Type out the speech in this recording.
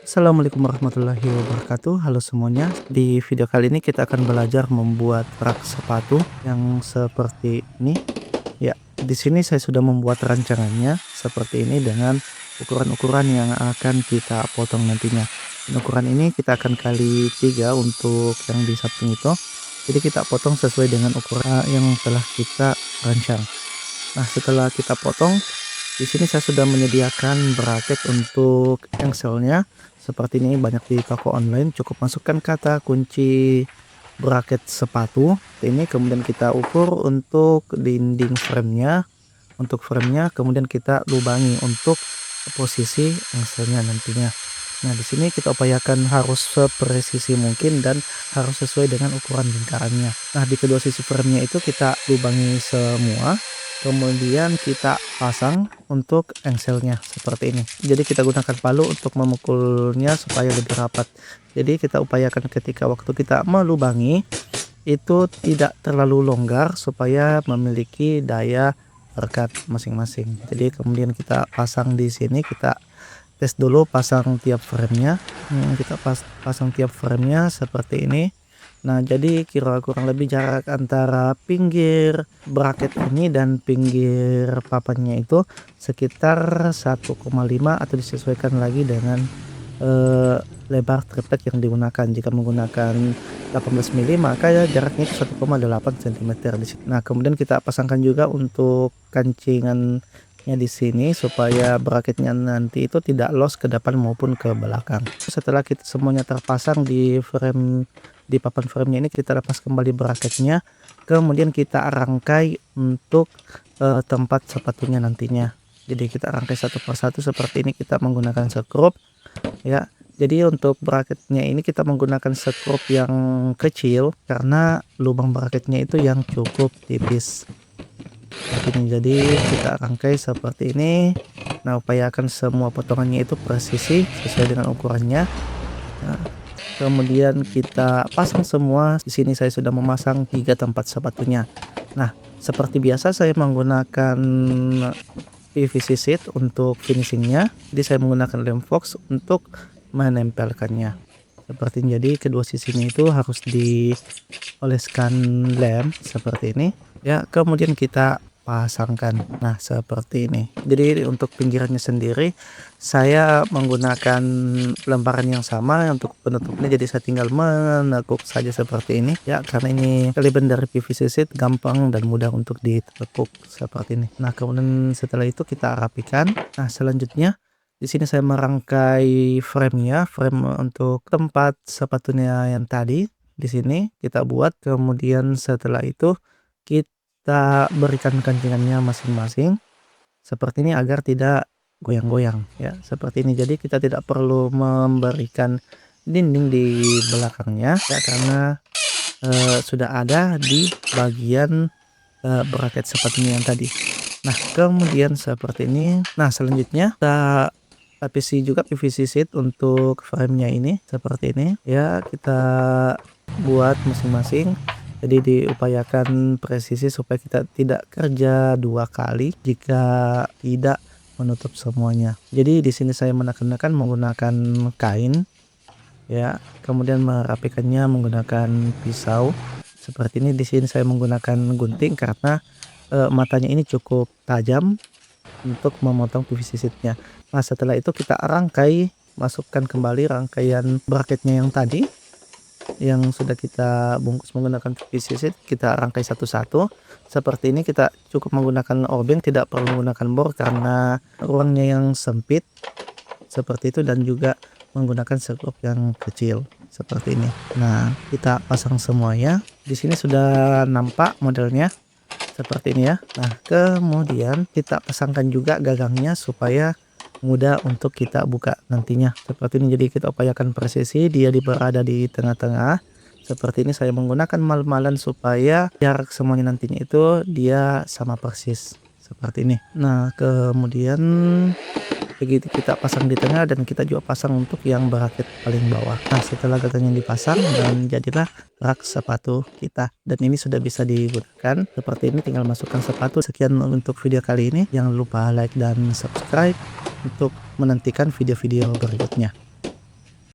Assalamualaikum warahmatullahi wabarakatuh. Halo semuanya. Di video kali ini kita akan belajar membuat rak sepatu yang seperti ini. Ya, di sini saya sudah membuat rancangannya seperti ini dengan ukuran-ukuran yang akan kita potong nantinya. Dan ukuran ini kita akan kali 3 untuk yang di samping itu. Jadi kita potong sesuai dengan ukuran yang telah kita rancang. Nah, setelah kita potong, di sini saya sudah menyediakan bracket untuk engselnya. Seperti ini banyak di toko online. Cukup masukkan kata kunci bracket sepatu. Ini kemudian kita ukur untuk dinding framenya. Untuk framenya kemudian kita lubangi untuk posisi engselnya nantinya. Nah, di sini kita upayakan harus sepresisi mungkin dan harus sesuai dengan ukuran lingkarannya. Nah, di kedua sisi framenya itu kita lubangi semua. Kemudian kita pasang untuk engselnya seperti ini. Jadi kita gunakan palu untuk memukulnya supaya lebih rapat. Jadi kita upayakan ketika waktu kita melubangi itu tidak terlalu longgar supaya memiliki daya rekat masing-masing. Jadi kemudian kita pasang di sini, kita tes dulu pasang tiap framenya. Kita pasang tiap framenya seperti ini. Nah, jadi kira kurang lebih jarak antara pinggir bracket ini dan pinggir papannya itu sekitar 1,5 atau disesuaikan lagi dengan lebar triplek yang digunakan. Jika menggunakan 18 mili maka ya jaraknya itu 1,8 cm di sini. Nah, kemudian kita pasangkan juga untuk kancingannya di sini supaya bracketnya nanti itu tidak los ke depan maupun ke belakang. Setelah kita semuanya terpasang di papan framenya ini, kita lepas kembali bracketnya, kemudian kita rangkai untuk tempat sepatunya nantinya. Jadi kita rangkai satu persatu seperti ini, kita menggunakan sekrup ya. Jadi untuk bracketnya ini kita menggunakan sekrup yang kecil karena lubang bracketnya itu yang cukup tipis ini. Jadi kita rangkai seperti ini. Nah, upayakan semua potongannya itu presisi sesuai dengan ukurannya. Nah, kemudian kita pasang semua. Di sini saya sudah memasang 3 tempat sepatunya. Nah, seperti biasa saya menggunakan PVC sheet untuk finishingnya. Jadi saya menggunakan lem fox untuk menempelkannya. Seperti ini. Jadi kedua sisinya itu harus dioleskan lem seperti ini. Ya, kemudian kita pasangkan. Nah, seperti ini. Jadi untuk pinggirannya sendiri saya menggunakan lembaran yang sama untuk penutupnya, jadi saya tinggal menekuk saja seperti ini ya, karena ini kelebihan dari PVC sheet gampang dan mudah untuk ditekuk seperti ini. Nah, kemudian setelah itu kita rapikan. Nah, selanjutnya di sini saya merangkai frame untuk tempat sepatunya yang tadi. Di sini kita buat, kemudian setelah itu kita berikan kancingannya masing-masing seperti ini agar tidak goyang-goyang ya, seperti ini. Jadi kita tidak perlu memberikan dinding di belakangnya ya, karena sudah ada di bagian bracket sepatunya yang tadi. Nah, kemudian seperti ini. Nah, selanjutnya kita lapisi juga PVC sheet untuk framenya ini seperti ini ya, kita buat masing-masing. Jadi diupayakan presisi supaya kita tidak kerja 2 kali jika tidak menutup semuanya. Jadi di sini saya menekan-nekan menggunakan kain ya, kemudian merapikannya menggunakan pisau seperti ini. Di sini saya menggunakan gunting karena matanya ini cukup tajam untuk memotong PVC sheetnya. Nah, setelah itu kita rangkai, masukkan kembali rangkaian bracketnya yang tadi yang sudah kita bungkus menggunakan PVC sheet, kita rangkai satu-satu seperti ini. Kita cukup menggunakan obeng, tidak perlu menggunakan bor karena ruangnya yang sempit seperti itu, dan juga menggunakan sekrup yang kecil seperti ini. Nah, kita pasang semuanya. Di sini sudah nampak modelnya seperti ini ya. Nah, kemudian kita pasangkan juga gagangnya supaya mudah untuk kita buka nantinya seperti ini. Jadi kita upayakan presisi dia berada di tengah-tengah seperti ini. Saya menggunakan mal-malan supaya jarak semuanya nantinya itu dia sama persis seperti ini. Nah, kemudian begitu kita pasang di tengah, dan kita juga pasang untuk yang bracket paling bawah. Nah, setelah gagangnya dipasang, dan jadilah rak sepatu kita, dan ini sudah bisa digunakan seperti ini. Tinggal masukkan sepatu. Sekian untuk video kali ini, jangan lupa like dan subscribe untuk menantikan video-video berikutnya.